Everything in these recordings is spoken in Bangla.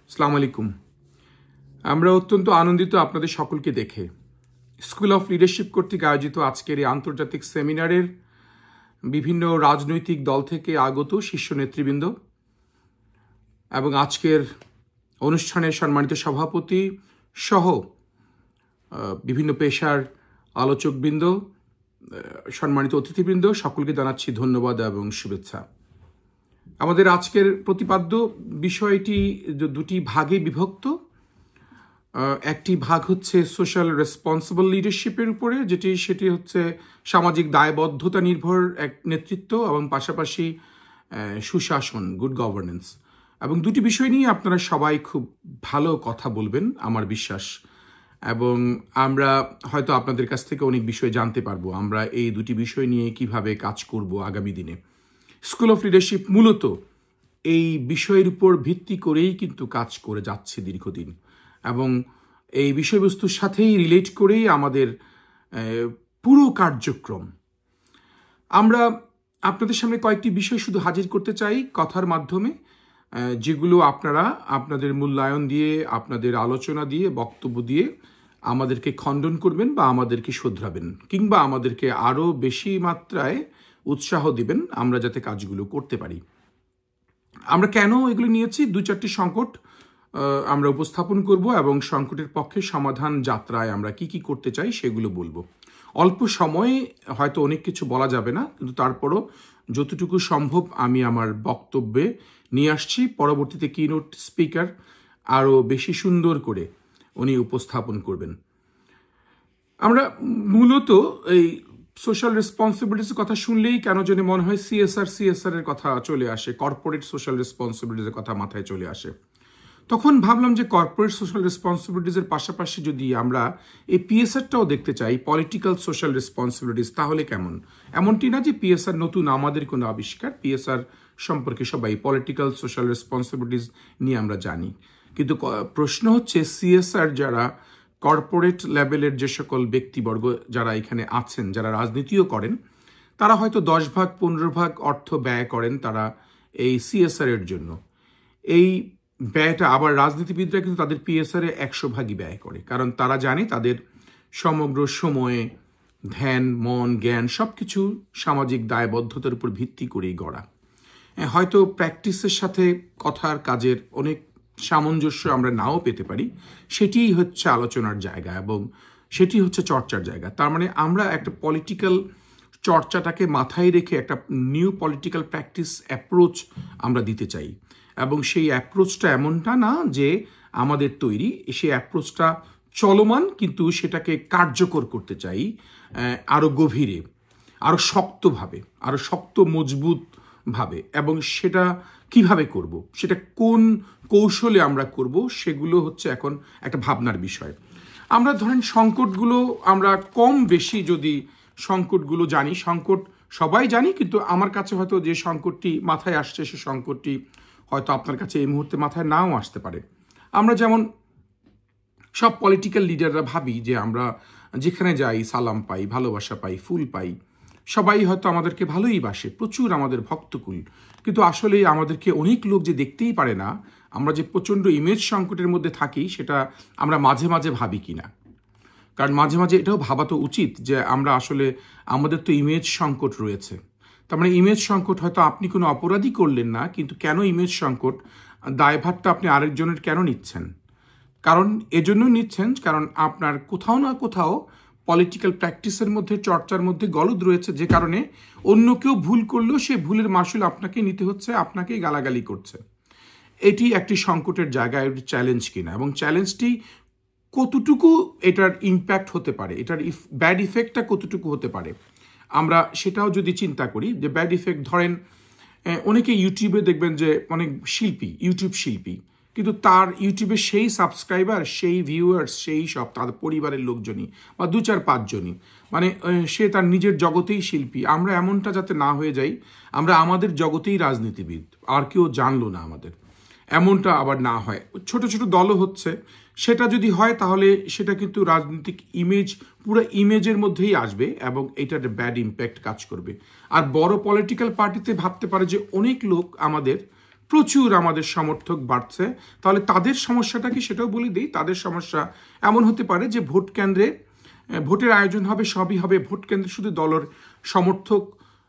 আসসালামু আলাইকুম। আমরা অত্যন্ত আনন্দিত আপনাদের সকলকে দেখে। স্কুল অফ লিডারশিপ কর্তৃক আয়োজিত আজকের এই আন্তর্জাতিক সেমিনারের বিভিন্ন রাজনৈতিক দল থেকে আগত শীর্ষ নেতৃবৃন্দ এবং আজকের অনুষ্ঠানের সম্মানিত সভাপতি সহ বিভিন্ন পেশার আলোচকবৃন্দ, সম্মানিত অতিথিবৃন্দ, সকলকে জানাচ্ছি ধন্যবাদ এবং শুভেচ্ছা। আমাদের আজকের প্রতিপাদ্য বিষয়টি দুটি ভাগে বিভক্ত। একটি ভাগ হচ্ছে সোশ্যাল রেসপন্সিবল লিডারশিপের উপরে, সেটি হচ্ছে সামাজিক দায়বদ্ধতা নির্ভর এক নেতৃত্ব এবং পাশাপাশি সুশাসন, গুড গভর্নেন্স। এবং দুটি বিষয় নিয়ে আপনারা সবাই খুব ভালো কথা বলবেন আমার বিশ্বাস, এবং আমরা হয়তো আপনাদের কাছ থেকে অনেক বিষয় জানতে পারবো আমরা এই দুটি বিষয় নিয়ে কিভাবে কাজ করব আগামী দিনে। স্কুল অফ লিডারশিপ মূলত এই বিষয়ের উপর ভিত্তি করেই কিন্তু কাজ করে যাচ্ছে দীর্ঘদিন, এবং এই বিষয়বস্তুর সাথেই রিলেট করেই আমাদের পুরো কার্যক্রম। আমরা আপনাদের সামনে কয়েকটি বিষয় শুধু হাজির করতে চাই কথার মাধ্যমে, যেগুলো আপনারা আপনাদের মূল্যায়ন দিয়ে, আপনাদের আলোচনা দিয়ে, বক্তব্য দিয়ে আমাদেরকে খণ্ডন করবেন বা আমাদেরকে শোধরাবেন, কিংবা আমাদেরকে আরও বেশি মাত্রায় উৎসাহ দিবেন আমরা যাতে কাজগুলো করতে পারি। আমরা কেন এগুলো নিয়েছি, দু চারটি সংকট আমরা উপস্থাপন করব এবং সংকটের পক্ষে সমাধান যাত্রায় আমরা কি কি করতে চাই সেগুলো বলবো। অল্প সময়ে হয়তো অনেক কিছু বলা যাবে না, কিন্তু তারপরও যতটুকু সম্ভব আমি আমার বক্তব্যে নিয়ে আসছি। পরবর্তীতে কিনোট স্পিকার আরও বেশি সুন্দর করে উনি উপস্থাপন করবেন। আমরা মূলত এই সোশ্যাল রেসপন্সিবিলিটির কথা শুনলেই কেন জানি মনে হয় সিএসআর এর কথা চলে আসে, কর্পোরেট সোশ্যাল রেসপন্সিবিলিটির কথা মাথায় চলে আসে। তখন ভাবলাম যে কর্পোরেট সোশ্যাল রেসপন্সিবিলিটিসের পাশাপাশি যদি আমরা এই পিএসআরটাও দেখতে চাই, পলিটিক্যাল সোশ্যাল রেসপন্সিবিলিটিস, তাহলে কেমন? এমনটি না যে পিএসআর নতুন আমাদের কোনো আবিষ্কার, পিএসআর সম্পর্কে সবাই পলিটিক্যাল সোশ্যাল রেসপন্সিবিলিটিস নিয়ে আমরা জানি, কিন্তু প্রশ্ন হচ্ছে সিএসআর যারা কর্পোরেট লেভেলের যে সকল ব্যক্তিবর্গ যারা এখানে আছেন, যারা রাজনীতিও করেন, তারা হয়তো 10-15 ভাগ অর্থ ব্যয় করেন তারা এই সিএসআর এর জন্য। এই ব্যয়টা আবার রাজনীতিবিদরা কিন্তু তাদের পিএসআর এ 100 ভাগই ব্যয় করে, কারণ তারা জানে তাদের সমগ্র সময়ে ধ্যান, মন, জ্ঞান সবকিছু সামাজিক দায়বদ্ধতার উপর ভিত্তি করেই গড়া। হয়তো প্র্যাকটিসের সাথে কথার কাজের অনেক সামঞ্জস্য আমরা নাও পেতে পারি, সেটিই হচ্ছে আলোচনার জায়গা এবং সেটি হচ্ছে চর্চার জায়গা। তার মানে আমরা একটা পলিটিক্যাল চর্চাটাকে মাথায় রেখে একটা নিউ পলিটিক্যাল প্র্যাকটিস অ্যাপ্রোচ আমরা দিতে চাই, এবং সেই অ্যাপ্রোচটা এমনটা না যে আমাদের তৈরি, সেই অ্যাপ্রোচটা চলমান, কিন্তু সেটাকে কার্যকর করতে চাই আরও গভীরে, আরও শক্তভাবে, আরও শক্ত মজবুত ভাবে। এবং সেটা কিভাবে করব, সেটা কোন কৌশলে আমরা করব, সেগুলো হচ্ছে এখন একটা ভাবনার বিষয়। আমরা ধরেন সংকটগুলো আমরা কম বেশি যদি সংকটগুলো জানি, সংকট সবাই জানি, কিন্তু আমার কাছে হয়তো যে সংকটটি মাথায় আসছে সে সংকটটি হয়তো আপনার কাছে এই মুহূর্তে মাথায় নাও আসতে পারে। আমরা যেমন সব পলিটিক্যাল লিডাররা ভাবি যে আমরা যেখানে যাই সালাম পাই, ভালোবাসা পাই, ফুল পাই, সবাই হয়তো আমাদেরকে ভালোই বাসে, প্রচুর আমাদের ভক্তকুল, কিন্তু আসলে আমাদেরকে অনেক লোক যে দেখতেই পারে না। আমরা যে প্রচণ্ড ইমেজ সংকটের মধ্যে থাকি সেটা আমরা মাঝে মাঝে ভাবি কিনা, কারণ মাঝে মাঝে এটাও ভাবা তো উচিত যে আমরা আসলে আমাদের তো ইমেজ সংকট রয়েছে। তার মানে ইমেজ সংকট হয়তো আপনি কোনো অপরাধী করলেন না, কিন্তু কেন ইমেজ সংকট, দায়ভারটা আপনি আরেকজনের কেন নিচ্ছেন? কারণ এজন্য নিচ্ছেন কারণ আপনার কোথাও না কোথাও পলিটিক্যাল প্র্যাকটিসের মধ্যে, চর্চার মধ্যে গলদ রয়েছে, যে কারণে অন্য কেউ ভুল করলেও সে ভুলের মাসুল আপনাকেই নিতে হচ্ছে, আপনাকেই গালাগালি করছে। এটি একটি সংকটের জায়গায় চ্যালেঞ্জ কিনা, এবং চ্যালেঞ্জটি কতটুকু এটার ইম্প্যাক্ট হতে পারে, এটার ব্যাড ইফেক্টটা কতটুকু হতে পারে, আমরা সেটাও যদি চিন্তা করি। যে ব্যাড ইফেক্ট, ধরেন অনেকে ইউটিউবে দেখবেন যে অনেক শিল্পী, ইউটিউব শিল্পী, কিন্তু তার ইউটিউবে সেই সাবস্ক্রাইবার, সেই ভিউয়ার্স, সেই সব তার পরিবারের লোকজনই বা 2-4-5 জনই, মানে সে তার নিজের জগতেই শিল্পী। আমরা এমনটা যাতে না হয়ে যাই, আমরা আমাদের জগতেই রাজনীতিবিদ, আর কেউ জানলো না আমাদের, এমনটা আবার না হয়। ছোট ছোট দলও হচ্ছে, সেটা যদি হয় তাহলে সেটা কিন্তু রাজনৈতিক ইমেজ, পুরো ইমেজের মধ্যেই আসবে এবং এটার ব্যাড ইম্প্যাক্ট কাজ করবে। আর বড় পলিটিক্যাল পার্টিতে ভাবতে পারে যে অনেক লোক আমাদের প্রচুর আমাদের সমর্থক বাড়ছে, তাহলে তাদের সমস্যাটা কি সেটাও বলে দিই। তাদের সমস্যা এমন হতে পারে যে ভোট কেন্দ্রে ভোটের আয়োজন হবে, সবই হবে, ভোট কেন্দ্রে শুধু দলের সমর্থক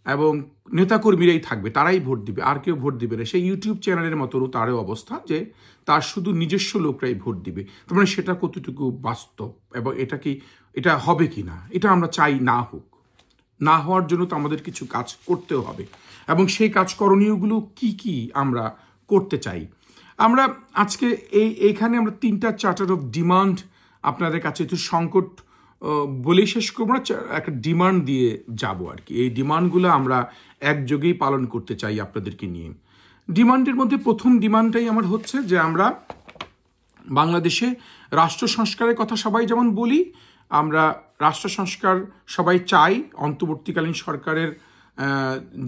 এবং নেতাকর্মীরাই থাকবে, তারাই ভোট দিবে, আর কেউ ভোট দিবে না। সেই ইউটিউব চ্যানেলের মতোরও তারও অবস্থা যে তার শুধু নিজস্ব লোকরাই ভোট দিবে। তার মানে সেটা কতটুকু বাস্তব এবং এটা হবে কি না, এটা আমরা চাই না হোক। না হওয়ার জন্য তো আমাদের কিছু কাজ করতেও হবে, এবং সেই কাজ করণীয়গুলো কি কি আমরা করতে চাই। আমরা আজকে এইখানে আমরা 3টা চার্টার অফ ডিমান্ড আপনাদের কাছে একটু সংকট বলেই শেষ করবো না, একটা ডিমান্ড দিয়ে যাব আর কি। এই ডিমান্ডগুলো আমরা একযোগেই পালন করতে চাই আপনাদেরকে নিয়ে। ডিমান্ডের মধ্যে প্রথম ডিমান্ডটাই আমার হচ্ছে যে আমরা বাংলাদেশে রাষ্ট্র সংস্কারের কথা সবাই যেমন বলি, আমরা রাষ্ট্র সংস্কার সবাই চাই, অন্তর্বর্তীকালীন সরকারের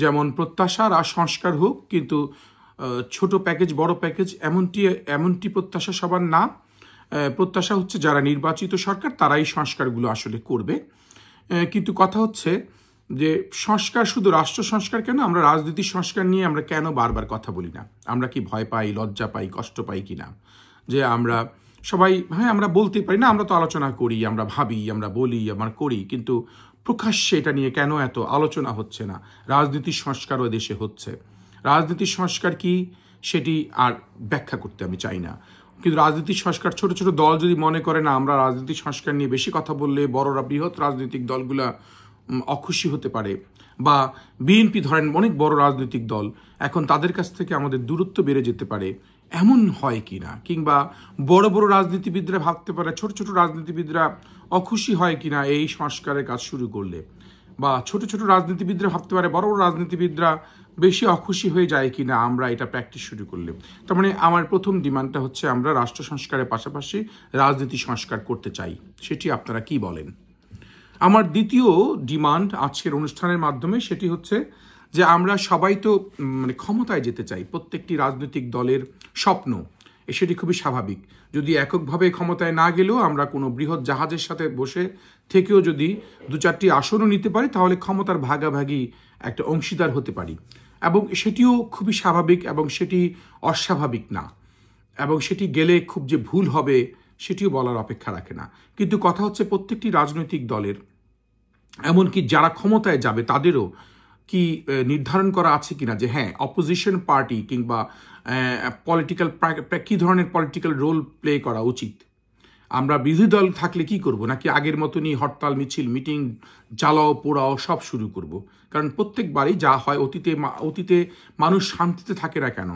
যেমন প্রত্যাশা সংস্কার হোক, কিন্তু ছোট প্যাকেজ বড় প্যাকেজ এমনটি প্রত্যাশা সবার না। প্রত্যাশা হচ্ছে যারা নির্বাচিত সরকার তারাই সংস্কারগুলো আসলে করবে। কিন্তু কথা হচ্ছে যে সংস্কার শুধু রাষ্ট্র সংস্কার কেন, আমরা রাজনীতির সংস্কার নিয়ে আমরা কেন বারবার কথা বলি না? আমরা কি ভয় পাই, লজ্জা পাই, কষ্ট পাই কিনা যে আমরা সবাই আমরা বলতে পারি না? আমরা তো আলোচনা করি, আমরা ভাবি, আমরা বলি, আমরা করি, কিন্তু প্রকাশ্যে এটা নিয়ে কেন এত আলোচনা হচ্ছে না? রাজনীতির সংস্কারও দেশে হচ্ছে। রাজনীতির সংস্কার কি সেটি আর ব্যাখ্যা করতে আমি চাই না, কিন্তু রাজনীতির সংস্কার ছোট ছোট দল যদি মনে করে না আমরা রাজনীতির সংস্কার নিয়ে বেশি কথা বললে বড়রা বৃহৎ রাজনৈতিক দলগুলা অখুশি হতে পারে, বা বিএনপি ধরেন অনেক বড় রাজনৈতিক দল, এখন তাদের কাছ থেকে আমাদের দূরত্ব বেড়ে যেতে পারে, এমন হয় কি না? কিংবা বড় বড় রাজনীতিবিদরা ভাবতে পারে ছোট ছোট রাজনীতিবিদরা অখুশি হয় কিনা এই সংস্কারের কাজ শুরু করলে, বা ছোট ছোট রাজনীতিবিদরা ভাবতে পারে বড় বড় রাজনীতিবিদরা বেশি অখুশি হয়ে যায় কিনা আমরা এটা প্র্যাকটিস শুরু করলে। তার মানে আমার প্রথম ডিমান্ডটা হচ্ছে আমরা রাষ্ট্র সংস্কারের পাশাপাশি রাজনীতি সংস্কার করতে চাই। সেটি আপনারা কি বলেন? আমার দ্বিতীয় ডিমান্ড আজকের অনুষ্ঠানের মাধ্যমে সেটি হচ্ছে যে আমরা সবাই তো ক্ষমতায় যেতে চাই, প্রত্যেকটি রাজনৈতিক দলের স্বপ্ন, সেটি খুবই স্বাভাবিক। যদি এককভাবে ক্ষমতায় না গেলেও আমরা কোনো বৃহৎ জাহাজের সাথে বসে থেকেও যদি 2-4টি আসনও নিতে পারি তাহলে ক্ষমতার ভাগাভাগি একটা অংশীদার হতে পারি, এবং সেটিও খুবই স্বাভাবিক এবং সেটি অস্বাভাবিক না, এবং সেটি গেলে খুব যে ভুল হবে সেটিও বলার অপেক্ষা রাখে না। কিন্তু কথা হচ্ছে প্রত্যেকটি রাজনৈতিক দলের, এমনকি যারা ক্ষমতায় যাবে তাদেরও কি নির্ধারণ করা আছে কিনা যে হ্যাঁ অপোজিশন পার্টি কিংবা পলিটিক্যাল কী ধরনের পলিটিক্যাল রোল প্লে করা উচিত। আমরা বিরোধী দল থাকলে কি করব, নাকি আগের মতনই হরতাল মিছিল মিটিং জ্বালাও পোড়াও সব শুরু করব? কারণ প্রত্যেকবারই যা হয়, অতীতে মানুষ শান্তিতে থাকে না কেন?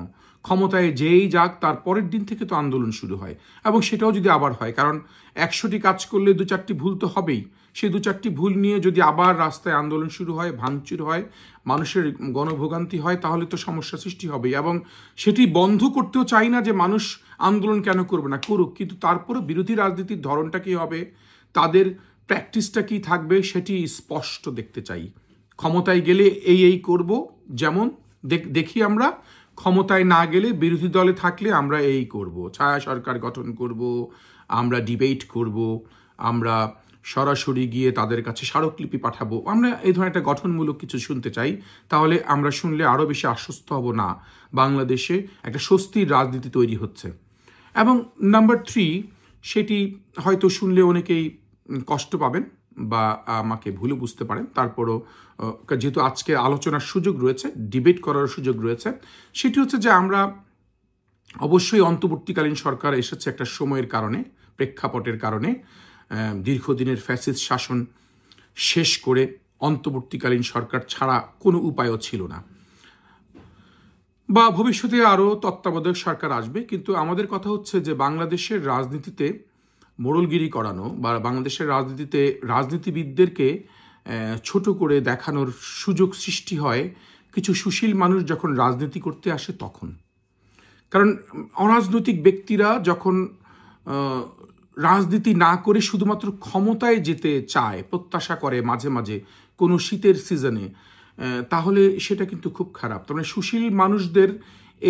ক্ষমতায় যেই যাক তার পরের দিন থেকে তো আন্দোলন শুরু হয়, এবং সেটাও যদি আবার হয়, কারণ 100টি কাজ করলে 2-4টি ভুল তো হবেই। সেই 2-4টি ভুল নিয়ে যদি আবার রাস্তায় আন্দোলন শুরু হয়, ভাঙচুর হয়, মানুষের গণভোগান্তি হয়, তাহলে তো সমস্যা সৃষ্টি হবেই। এবং সেটি বন্ধ করতেও চাই না যে মানুষ আন্দোলন কেন করবে না, করুক, কিন্তু তারপরে বিরোধী রাজনীতির ধরনটা কী হবে, তাদের প্র্যাকটিসটা কি থাকবে সেটি স্পষ্ট দেখতে চাই। ক্ষমতায় গেলে এই করব, যেমন দেখি আমরা ক্ষমতায় না গেলে বিরোধী দলে থাকলে আমরা এই করব, ছায়া সরকার গঠন করব, আমরা ডিবেট করব, আমরা সরাসরি গিয়ে তাদের কাছে স্মারকলিপি পাঠাবো, আমরা এই ধরনের একটা গঠনমূলক কিছু শুনতে চাই। তাহলে আমরা শুনলে আরও বেশি আশ্বস্ত হব না বাংলাদেশে একটা স্বস্তির রাজনীতি তৈরি হচ্ছে। এবং নাম্বার 3, সেটি হয়তো শুনলে অনেকেই কষ্ট পাবেন বা আমাকে ভুলে বুঝতে পারেন, তারপরও যেহেতু আজকে আলোচনার সুযোগ রয়েছে, ডিবেট করার সুযোগ রয়েছে, সেটি হচ্ছে যে আমরা অবশ্যই অন্তর্বর্তীকালীন সরকার এসেছে একটা সময়ের কারণে, প্রেক্ষাপটের কারণে, দীর্ঘদিনের ফ্যাসিস্ট শাসন শেষ করে অন্তর্বর্তীকালীন সরকার ছাড়া কোনো উপায়ও ছিল না, বা ভবিষ্যতে আরও তত্ত্বাবধায়ক সরকার আসবে। কিন্তু আমাদের কথা হচ্ছে যে বাংলাদেশের রাজনীতিতে মোড়লগিরি করানো বা বাংলাদেশের রাজনীতিতে রাজনীতিবিদদেরকে ছোট করে দেখানোর সুযোগ সৃষ্টি হয় কিছু সুশীল মানুষ যখন রাজনীতি করতে আসে তখন। কারণ অরাজনৈতিক ব্যক্তিরা যখন রাজনীতি না করে শুধুমাত্র ক্ষমতায় যেতে চায়, প্রত্যাশা করে মাঝে মাঝে কোনো শীতের সিজনে, তাহলে সেটা কিন্তু খুব খারাপ। তার মানে সুশীল মানুষদের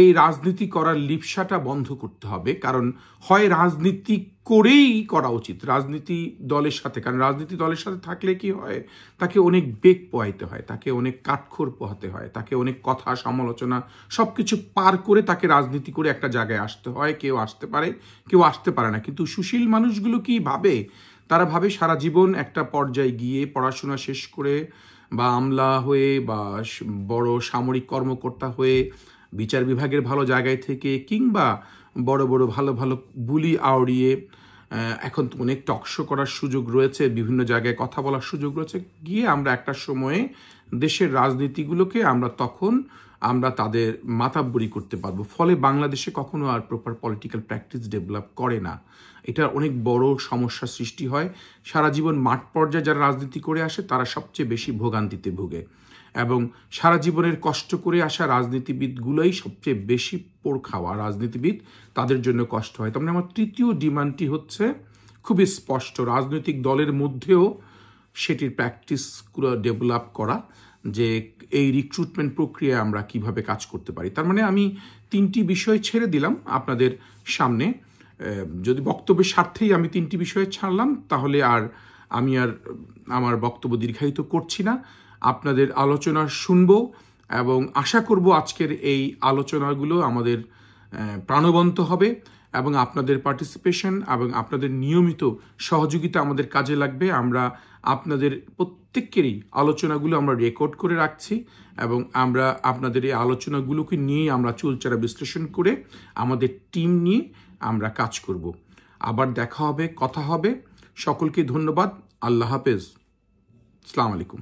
এই রাজনীতি করার লিপ্সাটা বন্ধ করতে হবে। কারণ হয় রাজনীতি করেই করা উচিত রাজনীতি দলের সাথে, কারণ রাজনীতি দলের সাথে থাকলে কি হয়, তাকে অনেক বেগ পোহাইতে হয়, তাকে অনেক কাঠখোর পোহাতে হয়, তাকে অনেক কথা সমালোচনা সব কিছু পার করে তাকে রাজনীতি করে একটা জায়গায় আসতে হয়। কেউ আসতে পারে, কেউ আসতে পারে না। কিন্তু সুশীল মানুষগুলো কি ভাবে, তারা ভাবে সারা জীবন একটা পর্যায়ে গিয়ে পড়াশোনা শেষ করে বা আমলা হয়ে বা বড় সামরিক কর্মকর্তা হয়ে বিচার বিভাগের ভালো জায়গায় থেকে কিংবা বড় বড় ভালো ভালো বুলি আওড়িয়ে, এখন তো অনেক টকশো করার সুযোগ রয়েছে, বিভিন্ন জায়গায় কথা বলার সুযোগ রয়েছে, গিয়ে আমরা একটা সময়ে দেশের রাজনীতিগুলোকে আমরা তাদের মাতাব্বরি করতে পারবো। ফলে বাংলাদেশে কখনো আর প্রপার পলিটিক্যাল প্র্যাকটিস ডেভেলপ করে না। এটা অনেক বড় সমস্যা সৃষ্টি হয়। সারা জীবন মাঠ পর্যায়ে যারা রাজনীতি করে আসে তারা সবচেয়ে বেশি ভোগান্তিতে ভোগে, এবং সারা জীবনের কষ্ট করে আসা রাজনীতিবিদগুলোই সবচেয়ে বেশি পোড় খাওয়া রাজনীতিবিদ, তাদের জন্য কষ্ট হয়। তার মানে আমার তৃতীয় ডিমান্ডটি হচ্ছে খুবই স্পষ্ট, রাজনৈতিক দলের মধ্যেও সেটির প্র্যাকটিসগুলো ডেভেলপ করা, যে এই রিক্রুটমেন্ট প্রক্রিয়ায় আমরা কিভাবে কাজ করতে পারি। তার মানে আমি 3টি বিষয় ছেড়ে দিলাম আপনাদের সামনে। যদি বক্তব্যের স্বার্থেই আমি 3টি বিষয় ছাড়লাম, তাহলে আমি আমার বক্তব্য দীর্ঘায়িত করছি না। আপনাদের আলোচনা শুনবো এবং আশা করব আজকের এই আলোচনাগুলো আমাদের প্রাণবন্ত হবে এবং আপনাদের পার্টিসিপেশন এবং আপনাদের নিয়মিত সহযোগিতা আমাদের কাজে লাগবে। আমরা আপনাদের প্রত্যেকেরই আলোচনাগুলো আমরা রেকর্ড করে রাখছি এবং আমরা আপনাদের এই আলোচনাগুলোকে নিয়ে আমরা চুলচারা বিশ্লেষণ করে আমাদের টিম নিয়ে আমরা কাজ করব। আবার দেখা হবে, কথা হবে। সকলকে ধন্যবাদ। আল্লাহ হাফেজ। আসসালামু আলাইকুম।